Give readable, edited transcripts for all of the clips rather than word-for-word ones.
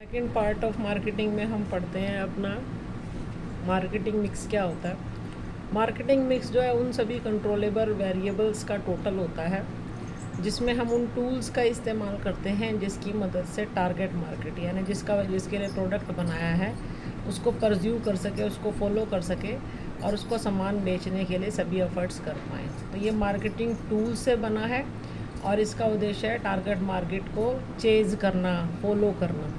Second part of marketing में हम पढ़ते हैं अपना मार्केटिंग मिक्स क्या होता है। मार्केटिंग मिक्स जो है उन सभी कंट्रोलेबल वेरिएबल्स का टोटल होता है जिसमें हम उन टूल्स का इस्तेमाल करते हैं जिसकी मदद से टारगेट मार्केट यानी जिसके लिए प्रोडक्ट बनाया है उसको परस्यू कर सके, उसको फॉलो कर सके और उसको सामान बेचने के लिए सभी एफर्ट्स कर पाएँ। तो ये मार्केटिंग टूल से बना है और इसका उद्देश्य है टारगेट मार्केट को चेज़ करना, फॉलो करना।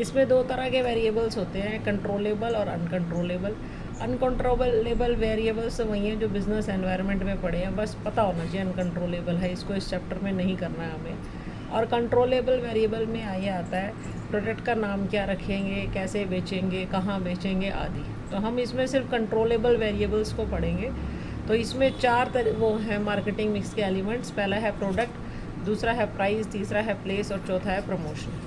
इसमें दो तरह के वेरिएबल्स होते हैं, कंट्रोलेबल और अनकंट्रोलेबल। अनकंट्रोलेबल वेरिएबल्स वही हैं जो बिज़नेस एनवायरनमेंट में पड़े हैं, बस पता होना चाहिए अनकंट्रोलेबल है, इसको इस चैप्टर में नहीं करना है हमें। और कंट्रोलेबल वेरिएबल में ये आता है प्रोडक्ट का नाम क्या रखेंगे, कैसे बेचेंगे, कहाँ बेचेंगे आदि। तो हम इसमें सिर्फ कंट्रोलेबल वेरिएबल्स को पढ़ेंगे। तो इसमें वो है मार्केटिंग मिक्स के एलिमेंट्स। पहला है प्रोडक्ट, दूसरा है प्राइस, तीसरा है प्लेस और चौथा है प्रमोशन।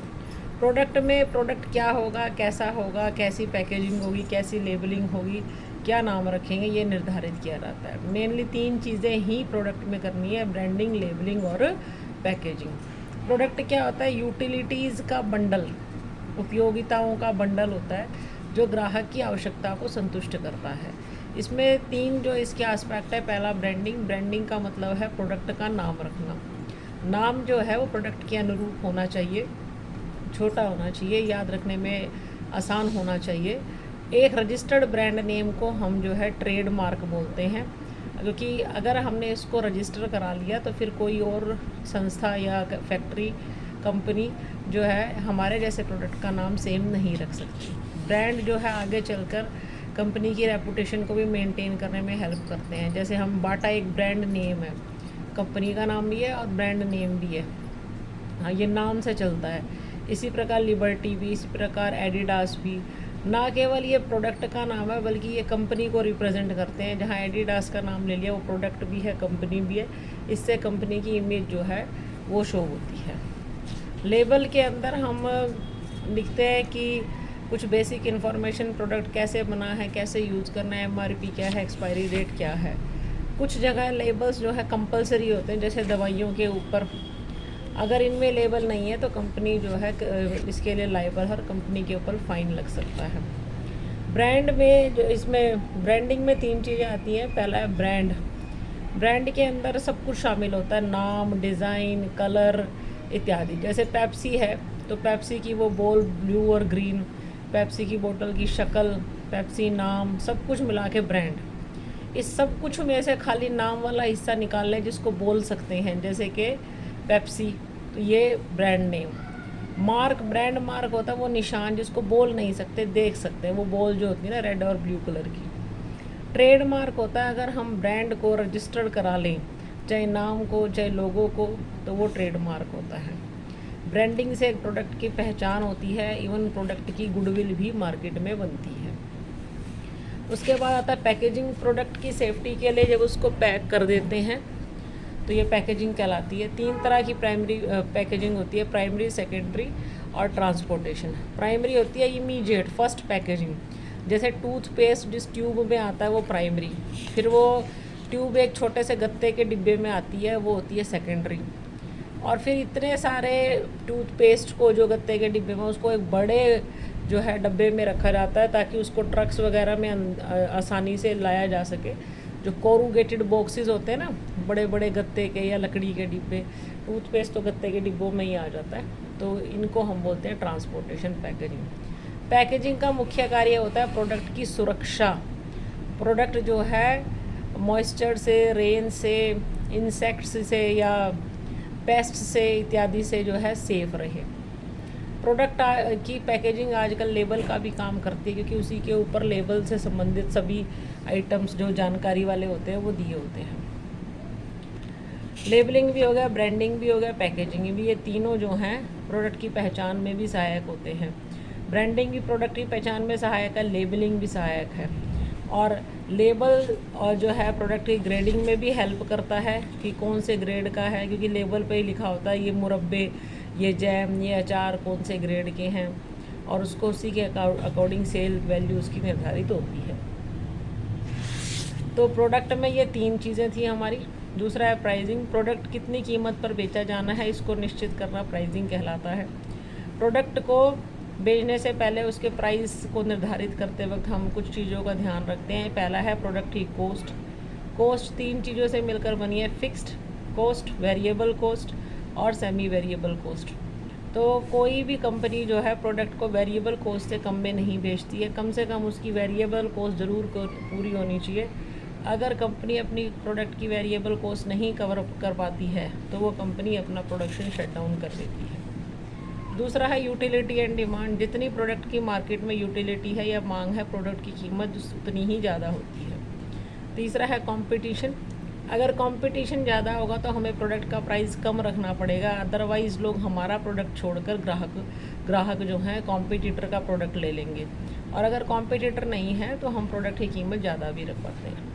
प्रोडक्ट में प्रोडक्ट क्या होगा, कैसा होगा, कैसी पैकेजिंग होगी, कैसी लेबलिंग होगी, क्या नाम रखेंगे, ये निर्धारित किया जाता है। मेनली तीन चीज़ें ही प्रोडक्ट में करनी है, ब्रांडिंग, लेबलिंग और पैकेजिंग। प्रोडक्ट क्या होता है? यूटिलिटीज़ का बंडल, उपयोगिताओं का बंडल होता है जो ग्राहक की आवश्यकता को संतुष्ट करता है। इसमें तीन जो इसके एस्पेक्ट है, पहला ब्रांडिंग। ब्रांडिंग का मतलब है प्रोडक्ट का नाम रखना। नाम जो है वो प्रोडक्ट के अनुरूप होना चाहिए, छोटा होना चाहिए, याद रखने में आसान होना चाहिए। एक रजिस्टर्ड ब्रांड नेम को हम जो है ट्रेडमार्क बोलते हैं, क्योंकि अगर हमने इसको रजिस्टर करा लिया तो फिर कोई और संस्था या फैक्ट्री, कंपनी जो है हमारे जैसे प्रोडक्ट का नाम सेम नहीं रख सकती। ब्रांड जो है आगे चलकर कंपनी की रेपुटेशन को भी मेंटेन करने में हेल्प करते हैं। जैसे हम बाटा एक ब्रांड नेम है, कंपनी का नाम भी है और ब्रांड नेम भी है, हाँ ये नाम से चलता है। इसी प्रकार लिबर्टी भी, इसी प्रकार एडिडास भी। ना केवल ये प्रोडक्ट का नाम है बल्कि ये कंपनी को रिप्रेजेंट करते हैं। जहाँ एडिडास का नाम ले लिया वो प्रोडक्ट भी है, कंपनी भी है, इससे कंपनी की इमेज जो है वो शो होती है। लेबल के अंदर हम लिखते हैं कि कुछ बेसिक इन्फॉर्मेशन, प्रोडक्ट कैसे बना है, कैसे यूज़ करना है, एमआरपी क्या है, एक्सपायरी डेट क्या है। कुछ जगह लेबल्स जो है कंपलसरी होते हैं, जैसे दवाइयों के ऊपर अगर इनमें लेबल नहीं है तो कंपनी जो है इसके लिए लायबल है और कंपनी के ऊपर फ़ाइन लग सकता है। ब्रांड में जो इसमें ब्रांडिंग में तीन चीज़ें आती हैं। पहला है ब्रांड। ब्रांड के अंदर सब कुछ शामिल होता है, नाम, डिज़ाइन, कलर इत्यादि। जैसे पेप्सी है तो पेप्सी की वो बॉल ब्लू और ग्रीन, पेप्सी की बोतल की शक्ल, पेप्सी नाम, सब कुछ मिला के ब्रांड। इस सब कुछ में से खाली नाम वाला हिस्सा निकाल लें जिसको बोल सकते हैं, जैसे कि पेप्सी, तो ये brand name. Mark, brand mark होता है वो निशान जिसको बोल नहीं सकते, देख सकते हैं, वो बॉल जो होती है ना रेड और ब्लू कलर की। ट्रेड मार्क होता है अगर हम ब्रांड को रजिस्टर्ड करा लें, चाहे नाम को चाहे लोगो को, तो वो ट्रेड मार्क होता है। ब्रांडिंग से एक प्रोडक्ट की पहचान होती है, इवन प्रोडक्ट की गुडविल भी मार्केट में बनती है। उसके बाद आता है पैकेजिंग। प्रोडक्ट की सेफ्टी के लिए जब उसको पैक कर देते हैं तो ये पैकेजिंग कहलाती है। तीन तरह की प्राइमरी पैकेजिंग होती है, प्राइमरी, सेकेंडरी और ट्रांसपोर्टेशन। प्राइमरी होती है इमीडिएट, फर्स्ट पैकेजिंग, जैसे टूथपेस्ट जिस ट्यूब में आता है वो प्राइमरी, फिर वो ट्यूब एक छोटे से गत्ते के डिब्बे में आती है, वो होती है सेकेंडरी। और फिर इतने सारे टूथपेस्ट को जो गत्ते के डिब्बे में, उसको एक बड़े जो है डब्बे में रखा जाता है ताकि उसको ट्रक्स वगैरह में आसानी से लाया जा सके। जो कोरुगेटेड बॉक्सेस होते हैं ना, बड़े बड़े गत्ते के या लकड़ी के डिब्बे, टूथपेस्ट तो गत्ते के डिब्बों में ही आ जाता है, तो इनको हम बोलते हैं ट्रांसपोर्टेशन पैकेजिंग। पैकेजिंग का मुख्य कार्य होता है प्रोडक्ट की सुरक्षा। प्रोडक्ट जो है मॉइस्चर से, रेन से, इंसेक्ट्स से या पेस्ट से इत्यादि से जो है सेफ रहे। प्रोडक्ट की पैकेजिंग आजकल लेबल का भी काम करती है, क्योंकि उसी के ऊपर लेबल से संबंधित सभी आइटम्स जो जानकारी वाले होते हैं वो दिए होते हैं। लेबलिंग भी हो गया, ब्रांडिंग भी हो गया, पैकेजिंग भी, ये तीनों जो हैं प्रोडक्ट की पहचान में भी सहायक होते हैं। ब्रांडिंग भी प्रोडक्ट की पहचान में सहायक है, लेबलिंग भी सहायक है। और लेबल और जो है प्रोडक्ट की ग्रेडिंग में भी हेल्प करता है कि कौन से ग्रेड का है, क्योंकि लेबल पे ही लिखा होता है ये मुरब्बे, ये जैम, ये अचार कौन से ग्रेड के हैं, और उसको उसी के अकॉर्डिंग सेल वैल्यू उसकी निर्धारित होती है। तो प्रोडक्ट में ये तीन चीज़ें थी हमारी। दूसरा है प्राइसिंग। प्रोडक्ट कितनी कीमत पर बेचा जाना है इसको निश्चित करना प्राइसिंग कहलाता है। प्रोडक्ट को बेचने से पहले उसके प्राइस को निर्धारित करते वक्त हम कुछ चीज़ों का ध्यान रखते हैं। पहला है प्रोडक्ट की कॉस्ट। कॉस्ट 3 चीज़ों से मिलकर बनी है, फिक्स्ड कॉस्ट, वेरिएबल कॉस्ट और सेमी वेरिएबल कॉस्ट। तो कोई भी कंपनी जो है प्रोडक्ट को वेरिएबल कॉस्ट से कम में नहीं बेचती है, कम से कम उसकी वेरिएबल कॉस्ट ज़रूर पूरी होनी चाहिए। अगर कंपनी अपनी प्रोडक्ट की वेरिएबल कॉस्ट नहीं कवर कर पाती है तो वो कंपनी अपना प्रोडक्शन शट डाउन कर देती है। दूसरा है यूटिलिटी एंड डिमांड। जितनी प्रोडक्ट की मार्केट में यूटिलिटी है या मांग है, प्रोडक्ट की कीमत उतनी ही ज़्यादा होती है। तीसरा है कंपटीशन। अगर कंपटीशन ज़्यादा होगा तो हमें प्रोडक्ट का प्राइस कम रखना पड़ेगा, अदरवाइज़ लोग हमारा प्रोडक्ट छोड़कर ग्राहक जो हैं कॉम्पिटिटर का प्रोडक्ट ले लेंगे। और अगर कॉम्पिटिटर नहीं है तो हम प्रोडक्ट की कीमत ज़्यादा भी रख पाते हैं।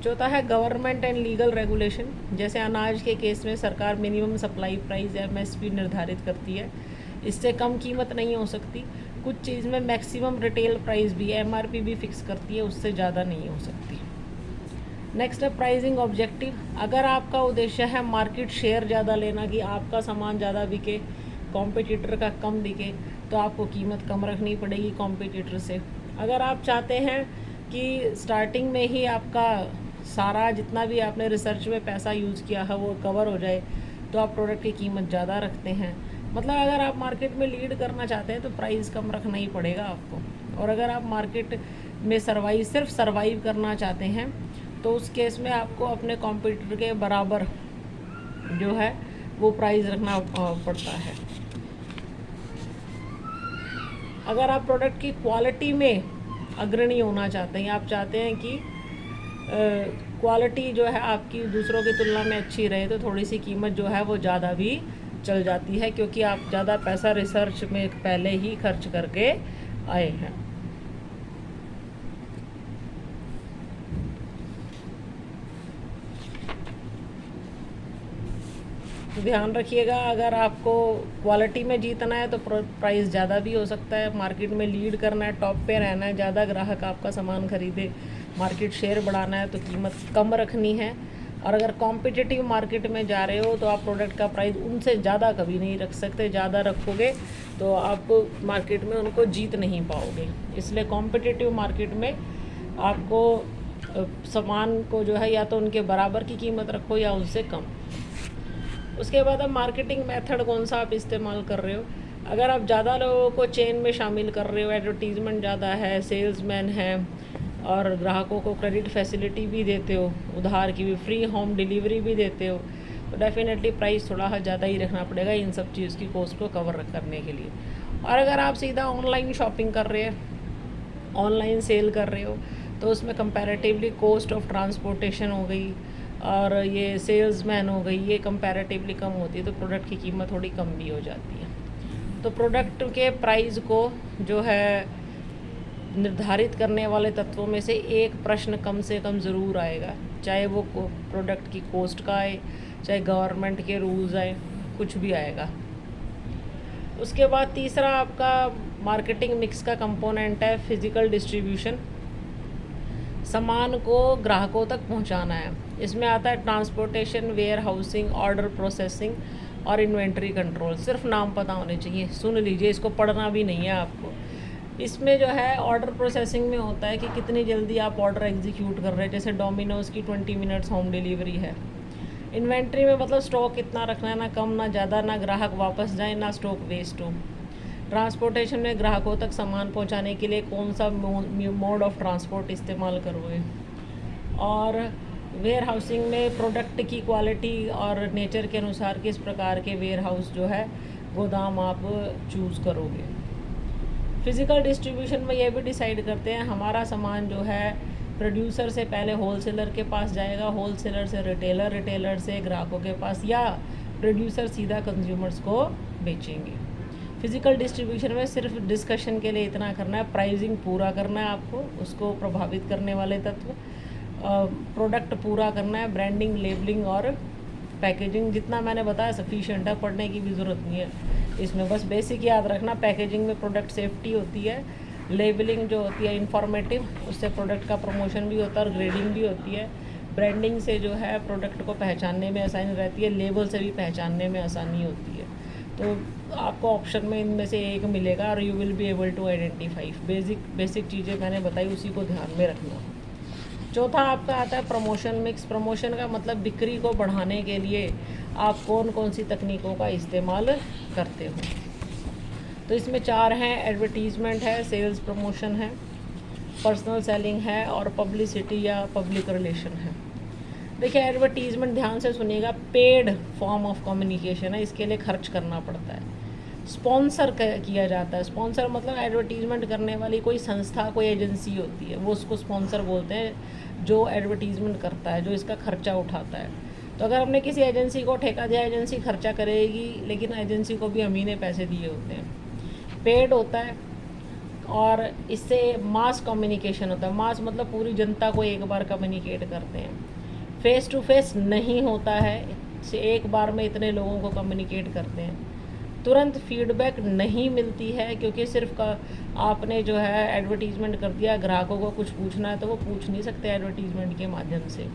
चौथा है गवर्नमेंट एंड लीगल रेगुलेशन। जैसे अनाज के केस में सरकार मिनिमम सप्लाई प्राइस MSP निर्धारित करती है, इससे कम कीमत नहीं हो सकती। कुछ चीज़ में मैक्सिमम रिटेल प्राइस भी MRP भी फिक्स करती है, उससे ज़्यादा नहीं हो सकती। नेक्स्ट है प्राइसिंग ऑब्जेक्टिव। अगर आपका उद्देश्य है मार्केट शेयर ज़्यादा लेना, कि आपका सामान ज़्यादा बिके, कॉम्पिटिटर का कम बिके, तो आपको कीमत कम रखनी पड़ेगी कॉम्पिटिटर से। अगर आप चाहते हैं कि स्टार्टिंग में ही आपका सारा जितना भी आपने रिसर्च में पैसा यूज़ किया है वो कवर हो जाए, तो आप प्रोडक्ट की कीमत ज़्यादा रखते हैं। मतलब अगर आप मार्केट में लीड करना चाहते हैं तो प्राइस कम रखना ही पड़ेगा आपको। और अगर आप मार्केट में सिर्फ सर्वाइव करना चाहते हैं तो उस केस में आपको अपने कॉम्पिटिटर के बराबर जो है वो प्राइस रखना पड़ता है। अगर आप प्रोडक्ट की क्वालिटी में अग्रणी होना चाहते हैं, आप चाहते हैं कि क्वालिटी जो है आपकी दूसरों की तुलना में अच्छी रहे, तो थोड़ी सी कीमत जो है वो ज़्यादा भी चल जाती है, क्योंकि आप ज़्यादा पैसा रिसर्च में पहले ही खर्च करके आए हैं। ध्यान रखिएगा, अगर आपको क्वालिटी में जीतना है तो प्राइस ज़्यादा भी हो सकता है। मार्केट में लीड करना है, टॉप पे रहना है, ज़्यादा ग्राहक आपका सामान खरीदे, मार्केट शेयर बढ़ाना है तो कीमत कम रखनी है। और अगर कॉम्पिटिटिव मार्केट में जा रहे हो तो आप प्रोडक्ट का प्राइस उनसे ज़्यादा कभी नहीं रख सकते। ज़्यादा रखोगे तो आप मार्केट में उनको जीत नहीं पाओगे। इसलिए कॉम्पिटिटिव मार्केट में आपको सामान को जो है या तो उनके बराबर की कीमत रखो या उससे कम। उसके बाद अब मार्केटिंग मेथड कौन सा आप इस्तेमाल कर रहे हो। अगर आप ज़्यादा लोगों को चेन में शामिल कर रहे हो, एडवर्टीज़मेंट ज़्यादा है, सेल्समैन है और ग्राहकों को क्रेडिट फैसिलिटी भी देते हो, उधार की भी, फ्री होम डिलीवरी भी देते हो, तो डेफिनेटली प्राइस थोड़ा ज़्यादा ही रखना पड़ेगा इन सब चीज़ की कॉस्ट को कवर करने के लिए। और अगर आप सीधा ऑनलाइन शॉपिंग कर रहे हैं, ऑनलाइन सेल कर रहे हो, तो उसमें कंपैरेटिवली कॉस्ट ऑफ ट्रांसपोर्टेशन हो गई और ये सेल्समैन हो गई, ये कंपैरेटिवली कम होती है, तो प्रोडक्ट की कीमत थोड़ी कम भी हो जाती है। तो प्रोडक्ट के प्राइस को जो है निर्धारित करने वाले तत्वों में से एक प्रश्न कम से कम ज़रूर आएगा, चाहे वो प्रोडक्ट की कॉस्ट का आए, चाहे गवर्नमेंट के रूल्स आए, कुछ भी आएगा। उसके बाद तीसरा आपका मार्केटिंग मिक्स का कंपोनेंट है फिज़िकल डिस्ट्रीब्यूशन। सामान को ग्राहकों तक पहुंचाना है। इसमें आता है transportation, warehousing, order processing और इन्वेंट्री कंट्रोल। सिर्फ नाम पता होने चाहिए, सुन लीजिए, इसको पढ़ना भी नहीं है आपको। इसमें जो है ऑर्डर प्रोसेसिंग में होता है कि कितनी जल्दी आप ऑर्डर एग्जीक्यूट कर रहे हैं। जैसे डोमिनोज़ की 20 मिनट्स होम डिलीवरी है। इन्वेंट्री में मतलब स्टॉक कितना रखना है, ना कम ना ज़्यादा, ना ग्राहक वापस जाए, ना स्टॉक वेस्ट हो। ट्रांसपोर्टेशन में ग्राहकों तक सामान पहुंचाने के लिए कौन सा मोड ऑफ ट्रांसपोर्ट इस्तेमाल करोगे। और वेयर हाउसिंग में प्रोडक्ट की क्वालिटी और नेचर के अनुसार किस प्रकार के वेयर हाउस जो है गोदाम आप चूज़ करोगे। फिज़िकल डिस्ट्रीब्यूशन में ये भी डिसाइड करते हैं हमारा सामान जो है प्रोड्यूसर से पहले होलसेलर के पास जाएगा, होलसेलर से रिटेलर, रिटेलर से ग्राहकों के पास, या प्रोड्यूसर सीधा कंज्यूमर्स को बेचेंगे। फिज़िकल डिस्ट्रीब्यूशन में सिर्फ डिस्कशन के लिए इतना करना है, प्राइसिंग पूरा करना है आपको, उसको प्रभावित करने वाले तत्व, प्रोडक्ट पूरा करना है, ब्रांडिंग, लेबलिंग और पैकेजिंग। जितना मैंने बताया सफिशिएंट है, पढ़ने की भी ज़रूरत नहीं है इसमें, बस बेसिक याद रखना। पैकेजिंग में प्रोडक्ट सेफ्टी होती है, लेबलिंग जो होती है इंफॉर्मेटिव, उससे प्रोडक्ट का प्रमोशन भी होता है और ग्रेडिंग भी होती है। ब्रांडिंग से जो है प्रोडक्ट को पहचानने में आसानी रहती है, लेबल से भी पहचानने में आसानी होती है। तो आपको ऑप्शन में इनमें से एक मिलेगा और you will be able to identify. Basic चीज़ें मैंने बताई, उसी को ध्यान में रखना। चौथा आपका आता है प्रमोशन मिक्स। प्रमोशन का मतलब बिक्री को बढ़ाने के लिए आप कौन कौन सी तकनीकों का इस्तेमाल करते हो। तो इसमें 4 हैं, एडवर्टीज़मेंट है, सेल्स प्रमोशन है, पर्सनल सेलिंग है और पब्लिसिटी या पब्लिक रिलेशन है। देखिए एडवर्टीज़मेंट ध्यान से सुनिएगा, पेड फॉर्म ऑफ कम्युनिकेशन है, इसके लिए खर्च करना पड़ता है। स्पॉन्सर किया जाता है। स्पॉन्सर मतलब एडवर्टीज़मेंट करने वाली कोई संस्था, कोई एजेंसी होती है, वो उसको स्पॉन्सर बोलते हैं, जो एडवर्टीज़मेंट करता है, जो इसका खर्चा उठाता है। तो अगर हमने किसी एजेंसी को ठेका दिया, एजेंसी खर्चा करेगी, लेकिन एजेंसी को भी हम ही ने पैसे दिए होते हैं। पेड होता है और इससे मास कम्युनिकेशन होता है। मास मतलब पूरी जनता को एक बार कम्युनिकेट करते हैं। फेस टू फेस नहीं होता है, से एक बार में इतने लोगों को कम्युनिकेट करते हैं। तुरंत फीडबैक नहीं मिलती है, क्योंकि सिर्फ आपने जो है एडवर्टीज़मेंट कर दिया, ग्राहकों को कुछ पूछना है तो वो पूछ नहीं सकते एडवर्टीज़मेंट के माध्यम से।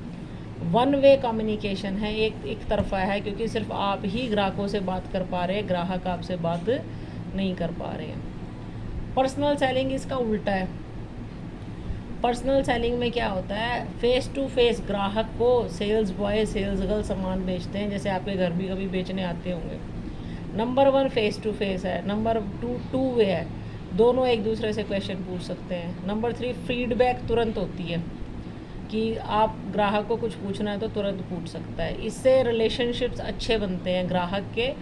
वन वे कम्युनिकेशन है, एक तरफा है, क्योंकि सिर्फ आप ही ग्राहकों से बात कर पा रहे हैं, ग्राहक आपसे बात नहीं कर पा रहे हैं। पर्सनल सेलिंग इसका उल्टा है। पर्सनल सेलिंग में क्या होता है, फेस टू फेस ग्राहक को सेल्स बॉय सेल्स गर्ल सामान बेचते हैं, जैसे आपके घर भी कभी बेचने आते होंगे। नंबर 1 फेस टू फेस है। नंबर 2 टू वे है, दोनों एक दूसरे से क्वेश्चन पूछ सकते हैं। नंबर 3 फीडबैक तुरंत होती है, कि आप ग्राहक को कुछ पूछना है तो तुरंत पूछ सकता है। इससे रिलेशनशिप्स अच्छे बनते हैं ग्राहक के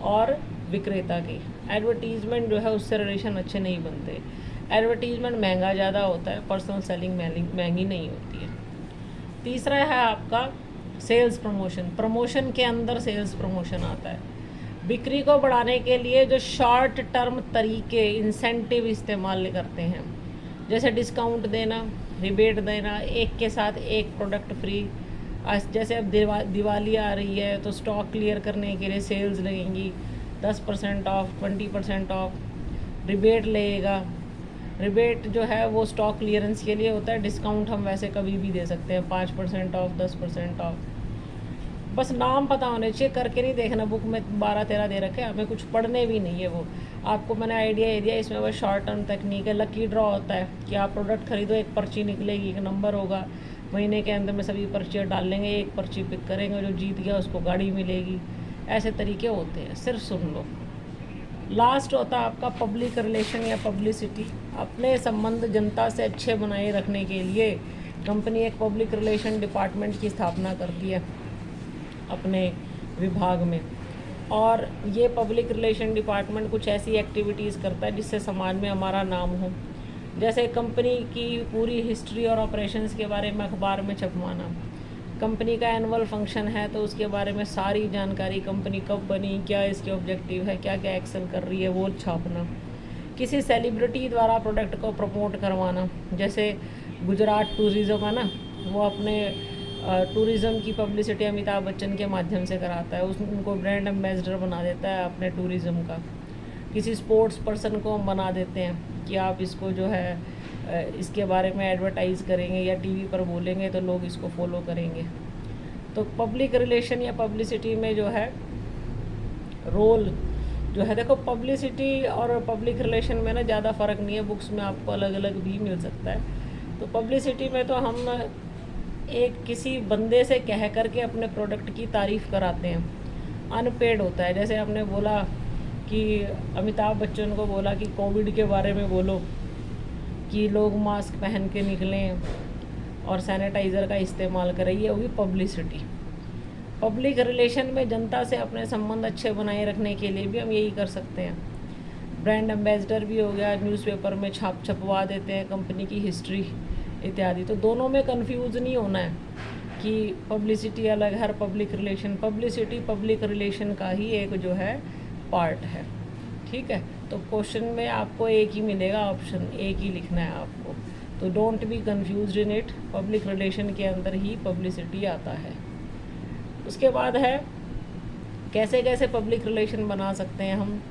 और विक्रेता के। एडवर्टीज़मेंट जो है उससे रिलेशन अच्छे नहीं बनते। एडवर्टीज़मेंट महंगा ज़्यादा होता है, पर्सनल सेलिंग महंगी नहीं होती है। तीसरा है आपका सेल्स प्रमोशन। प्रमोशन के अंदर सेल्स प्रमोशन आता है। बिक्री को बढ़ाने के लिए जो शॉर्ट टर्म तरीके, इंसेंटिव इस्तेमाल करते हैं, जैसे डिस्काउंट देना, रिबेट देना, एक के साथ एक प्रोडक्ट फ्री। जैसे अब दिवाली आ रही है तो स्टॉक क्लियर करने के लिए सेल्स लगेंगी, 10% ऑफ, 20% ऑफ। रिबेट लगेगा। रिबेट जो है वो स्टॉक क्लियरेंस के लिए होता है। डिस्काउंट हम वैसे कभी भी दे सकते हैं, 5% ऑफ, 10% ऑफ। बस नाम पता होने चाहिए, करके नहीं देखना। बुक में 12-13 दे रखे, हमें कुछ पढ़ने भी नहीं है वो। आपको मैंने आइडिया दिया, इसमें बस शॉर्ट टर्म टेक्निक है। लकी ड्रॉ होता है कि आप प्रोडक्ट खरीदो, एक पर्ची निकलेगी, एक नंबर होगा, महीने के अंदर में सभी पर्चियाँ डाल लेंगे, एक पर्ची पिक करेंगे, जो जीत गया उसको गाड़ी मिलेगी। ऐसे तरीके होते हैं, सिर्फ सुन लो। लास्ट होता है आपका पब्लिक रिलेशन या पब्लिसिटी। अपने संबंध जनता से अच्छे बनाए रखने के लिए कंपनी एक पब्लिक रिलेशन डिपार्टमेंट की स्थापना करती है अपने विभाग में। और ये पब्लिक रिलेशन डिपार्टमेंट कुछ ऐसी एक्टिविटीज़ करता है जिससे समाज में हमारा नाम हो। जैसे कंपनी की पूरी हिस्ट्री और ऑपरेशंस के बारे में अखबार में छपवाना। कंपनी का एनुअल फंक्शन है तो उसके बारे में सारी जानकारी, कंपनी कब बनी, क्या इसके ऑब्जेक्टिव है, क्या क्या एक्सेल कर रही है, वो छापना। किसी सेलिब्रिटी द्वारा प्रोडक्ट को प्रमोट करवाना, जैसे गुजरात टूरिज़्म है ना, वो अपने टूरिज़्म की पब्लिसिटी अमिताभ बच्चन के माध्यम से कराता है, उनको ब्रांड एम्बेसडर बना देता है अपने टूरिज़्म का। किसी स्पोर्ट्स पर्सन को हम बना देते हैं कि आप इसको जो है इसके बारे में एडवर्टाइज़ करेंगे या टीवी पर बोलेंगे तो लोग इसको फॉलो करेंगे। तो पब्लिक रिलेशन या पब्लिसिटी में जो है रोल जो है, देखो पब्लिसिटी और पब्लिक रिलेशन में ना ज़्यादा फ़र्क नहीं है, बुक्स में आपको अलग अलग भी मिल सकता है। तो पब्लिसिटी में तो हम एक किसी बंदे से कह करके अपने प्रोडक्ट की तारीफ़ कराते हैं, अनपेड होता है। जैसे हमने बोला कि अमिताभ बच्चन को बोला कि कोविड के बारे में बोलो, कि लोग मास्क पहन के निकलें और सैनिटाइज़र का इस्तेमाल करें, ये होगी पब्लिसिटी। पब्लिक रिलेशन में जनता से अपने संबंध अच्छे बनाए रखने के लिए भी हम यही कर सकते हैं। ब्रांड एम्बेसडर भी हो गया, न्यूज़पेपर में छपवा देते हैं कंपनी की हिस्ट्री इत्यादि। तो दोनों में कंफ्यूज नहीं होना है कि पब्लिसिटी अलग है, public relation. Publicity public relation का ही एक जो है पार्ट है, ठीक है। तो क्वेश्चन में आपको एक ही मिलेगा ऑप्शन, एक ही लिखना है आपको। तो don't be confused in it, public relation के अंदर ही पब्लिसिटी आता है। उसके बाद है कैसे कैसे पब्लिक रिलेशन बना सकते हैं हम।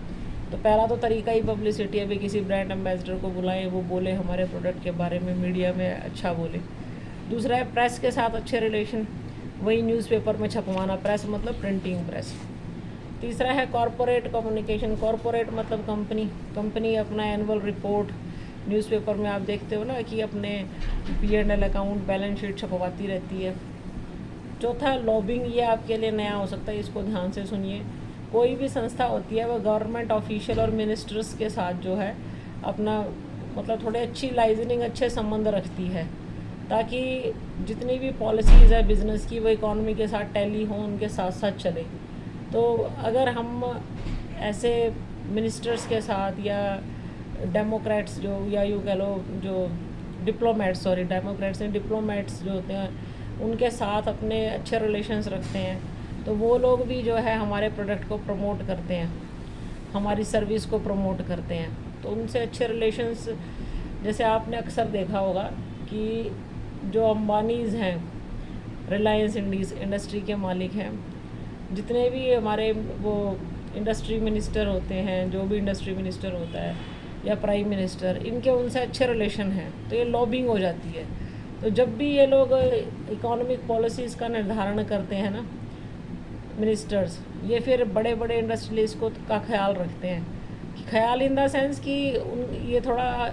तो पहला तो तरीका ही पब्लिसिटी है, भी किसी ब्रांड एम्बेसडर को बुलाएं, वो बोले हमारे प्रोडक्ट के बारे में, मीडिया में अच्छा बोले। दूसरा है प्रेस के साथ अच्छे रिलेशन, वही न्यूज़पेपर में छपवाना। प्रेस मतलब प्रिंटिंग प्रेस। तीसरा है कॉरपोरेट कम्युनिकेशन। कॉरपोरेट मतलब कंपनी अपना एनुअल रिपोर्ट न्यूज़पेपर में आप देखते हो ना कि अपने P&L अकाउंट बैलेंस शीट छपवाती रहती है। चौथा लॉबिंग, ये आपके लिए नया हो सकता है, इसको ध्यान से सुनिए। कोई भी संस्था होती है वह गवर्नमेंट ऑफिशियल और मिनिस्टर्स के साथ जो है अपना मतलब थोड़े अच्छी लाइजनिंग, अच्छे संबंध रखती है, ताकि जितनी भी पॉलिसीज़ है बिज़नेस की वो इकॉनमी के साथ टैली हों, उनके साथ साथ चले। तो अगर हम ऐसे मिनिस्टर्स के साथ या डेमोक्रेट्स जो, या यूँ कह लो जो डिप्लोमेट्स, सॉरी डेमोक्रेट्स नहीं, डिप्लोमेट्स जो होते हैं उनके साथ अपने अच्छे रिलेशंस रखते हैं, तो वो लोग भी जो है हमारे प्रोडक्ट को प्रमोट करते हैं, हमारी सर्विस को प्रमोट करते हैं। तो उनसे अच्छे रिलेशंस, जैसे आपने अक्सर देखा होगा कि जो अंबानीज़ हैं, रिलायंस इंडस्ट्री के मालिक हैं, जितने भी हमारे वो इंडस्ट्री मिनिस्टर होते हैं, जो भी इंडस्ट्री मिनिस्टर होता है या प्राइम मिनिस्टर, इनके उनसे अच्छे रिलेशन हैं, तो ये लॉबिंग हो जाती है। तो जब भी ये लोग इकोनॉमिक पॉलिसीज़ का निर्धारण करते हैं ना मिनिस्टर्स, ये फिर बड़े बड़े इंडस्ट्रियलिस्ट को का ख्याल रखते हैं। ख्याल इन द सेंस कि ये थोड़ा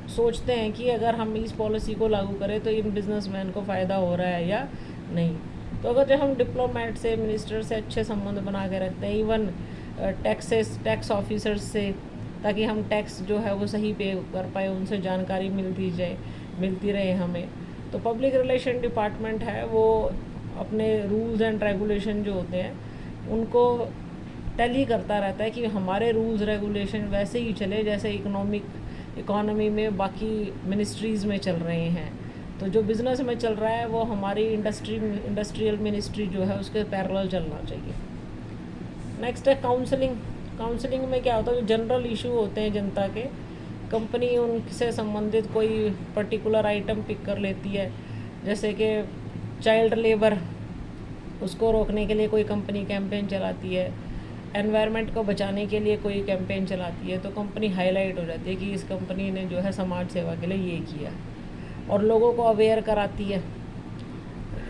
सोचते हैं कि अगर हम इस पॉलिसी को लागू करें तो इन बिजनेसमैन को फ़ायदा हो रहा है या नहीं। तो अगर जो हम डिप्लोमेट से, मिनिस्टर से अच्छे संबंध बना के रखते हैं, इवन टैक्स ऑफिसर्स से, ताकि हम टैक्स जो है वो सही पे कर पाए, उनसे जानकारी मिलती रहे हमें। तो पब्लिक रिलेशन डिपार्टमेंट है वो अपने रूल्स एंड रेगुलेशन जो होते हैं उनको टैली करता रहता है कि हमारे रूल्स रेगुलेशन वैसे ही चले जैसे इकोनॉमी में बाकी मिनिस्ट्रीज़ में चल रहे हैं। तो जो बिज़नेस में चल रहा है वो हमारी इंडस्ट्रियल मिनिस्ट्री जो है उसके पैरेलल चलना चाहिए। नेक्स्ट है काउंसलिंग। काउंसलिंग में क्या होता है, जो जनरल इशू होते हैं जनता के, कंपनी उनसे संबंधित कोई पर्टिकुलर आइटम पिक कर लेती है, जैसे कि चाइल्ड लेबर, उसको रोकने के लिए कोई कंपनी कैंपेन चलाती है, एनवायरनमेंट को बचाने के लिए कोई कैंपेन चलाती है, तो कंपनी हाईलाइट हो जाती है कि इस कंपनी ने जो है समाज सेवा के लिए ये किया, और लोगों को अवेयर कराती है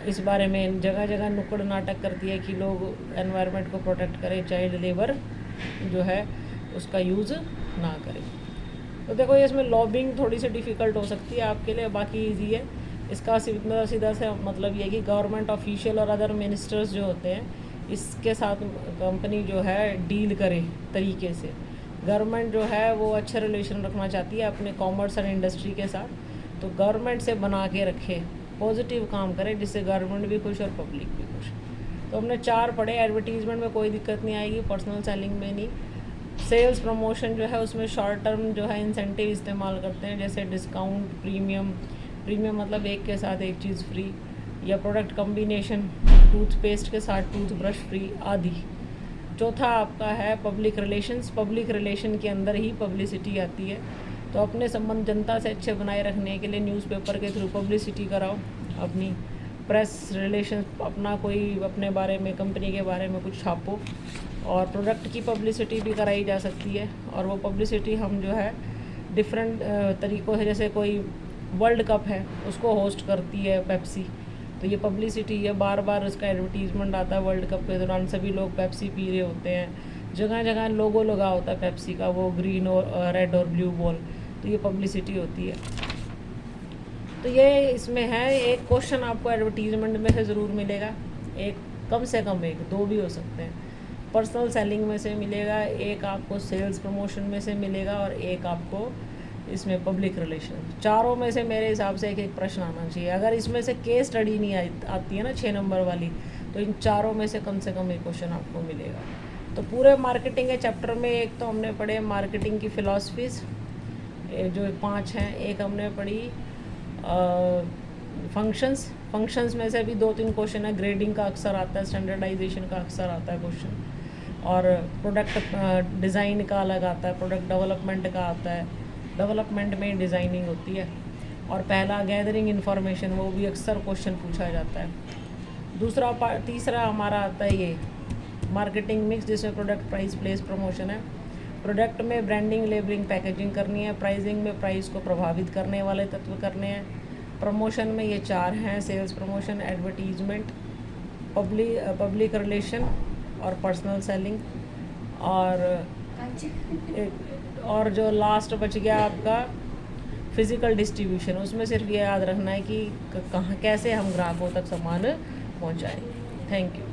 इस बारे में, जगह जगह नुक्कड़ नाटक करती है कि लोग एनवायरनमेंट को प्रोटेक्ट करें, चाइल्ड लेबर जो है उसका यूज़ ना करें। तो देखो इसमें लॉबिंग थोड़ी सी डिफ़िकल्ट हो सकती है आपके लिए, बाकी ईजी है। इसका सीधा से मतलब ये है कि गवर्नमेंट ऑफिशियल और अदर मिनिस्टर्स जो होते हैं इसके साथ कंपनी जो है डील करे तरीके से। गवर्नमेंट जो है वो अच्छे रिलेशन रखना चाहती है अपने कॉमर्स और इंडस्ट्री के साथ, तो गवर्नमेंट से बना के रखे, पॉजिटिव काम करे, जिससे गवर्नमेंट भी खुश और पब्लिक भी खुश। तो हमने 4 पढ़े। एडवर्टीज़मेंट में कोई दिक्कत नहीं आएगी, पर्सनल सेलिंग में नहीं। सेल्स प्रमोशन जो है उसमें शॉर्ट टर्म जो है इंसेंटिव इस्तेमाल करते हैं, जैसे डिस्काउंट, प्रीमियम मतलब एक के साथ एक चीज़ फ्री, या प्रोडक्ट कम्बिनेशन, टूथपेस्ट के साथ टूथब्रश फ्री आदि। चौथा आपका है पब्लिक रिलेशंस। पब्लिक रिलेशन के अंदर ही पब्लिसिटी आती है, तो अपने संबंध जनता से अच्छे बनाए रखने के लिए न्यूज़पेपर के थ्रू पब्लिसिटी कराओ, अपनी प्रेस रिलेशन, अपना कोई अपने बारे में, कंपनी के बारे में कुछ छापो, और प्रोडक्ट की पब्लिसिटी भी कराई जा सकती है। और वो पब्लिसिटी हम जो है डिफरेंट तरीक़ों से, जैसे कोई वर्ल्ड कप है उसको होस्ट करती है पेप्सी, तो ये पब्लिसिटी है, बार बार उसका एडवर्टीज़मेंट आता है वर्ल्ड कप के दौरान, सभी लोग पेप्सी पी रहे होते हैं, जगह जगह लोगो लगा होता है पेप्सी का, वो ग्रीन और रेड और ब्लू बॉल, तो ये पब्लिसिटी होती है। तो ये इसमें है, एक क्वेश्चन आपको एडवर्टीज़मेंट में से ज़रूर मिलेगा, एक कम से कम, एक 2 भी हो सकते हैं। पर्सनल सेलिंग में से मिलेगा, एक आपको सेल्स प्रमोशन में से मिलेगा, और एक आपको इसमें पब्लिक रिलेशन। चारों में से मेरे हिसाब से एक प्रश्न आना चाहिए। अगर इसमें से केस स्टडी नहीं आती है ना 6 नंबर वाली, तो इन चारों में से कम एक क्वेश्चन आपको मिलेगा। तो पूरे मार्केटिंग के चैप्टर में एक तो हमने पढ़े मार्केटिंग की फ़िलॉसफीज़ जो 5 हैं, एक हमने पढ़ी फंक्शंस में से भी 2-3 क्वेश्चन है, ग्रेडिंग का अक्सर आता है, स्टैंडर्डाइजेशन का अक्सर आता है क्वेश्चन, और प्रोडक्ट डिज़ाइन का अलग आता है, प्रोडक्ट डेवलपमेंट का आता है, डेवलपमेंट में डिज़ाइनिंग होती है, और पहला गैदरिंग इन्फॉर्मेशन, वो भी अक्सर क्वेश्चन पूछा जाता है। तीसरा हमारा आता है ये मार्केटिंग मिक्स, जिसमें प्रोडक्ट, प्राइस, प्लेस, प्रमोशन है। प्रोडक्ट में ब्रांडिंग, लेबलिंग, पैकेजिंग करनी है। प्राइसिंग में प्राइस को प्रभावित करने वाले तत्व करने हैं। प्रमोशन में ये 4 हैं, sales promotion, advertisement, public relation और पर्सनल सेलिंग, और जो लास्ट बच गया आपका फिज़िकल डिस्ट्रीब्यूशन, उसमें सिर्फ ये याद रखना है कि कहाँ कैसे हम ग्राहकों तक सामान पहुँचाएँ। Thank you.